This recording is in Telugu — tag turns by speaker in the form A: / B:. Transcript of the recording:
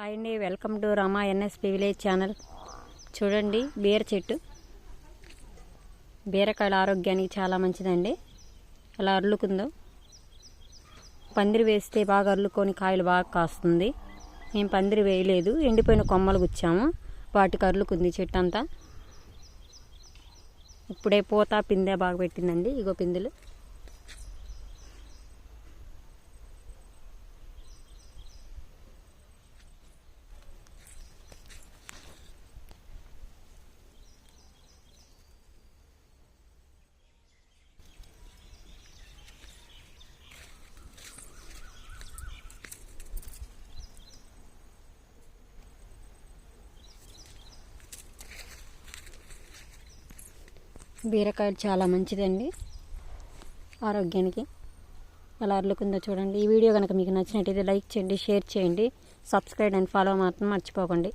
A: హాయ్ అండి, welcome to Rama NSP village channel. చూడండి, బీర చెట్టు. బీరకాయలు ఆరోగ్యానికి చాలా మంచిదండి. అలా అర్లుకుందో, పందిరి వేస్తే బాగా అర్లుకొని కాయలు బాగా కాస్తుంది. మేము పందిరి వేయలేదు, ఎండిపోయిన కొమ్మలు గుచ్చాము, వాటికి అర్లుకుంది చెట్టు అంతా. ఇప్పుడే పూత పిందె బాగా పెట్టిందండి. ఇగో పిందెలు. బీరకాయలు చాలా మంచిదండి ఆరోగ్యానికి. ఎలా అర్లుకుందో చూడండి. ఈ వీడియో కనుక మీకు నచ్చినట్టయితే లైక్ చేయండి, షేర్ చేయండి, సబ్స్క్రైబ్ అండ్ ఫాలో మాత్రం మర్చిపోకండి.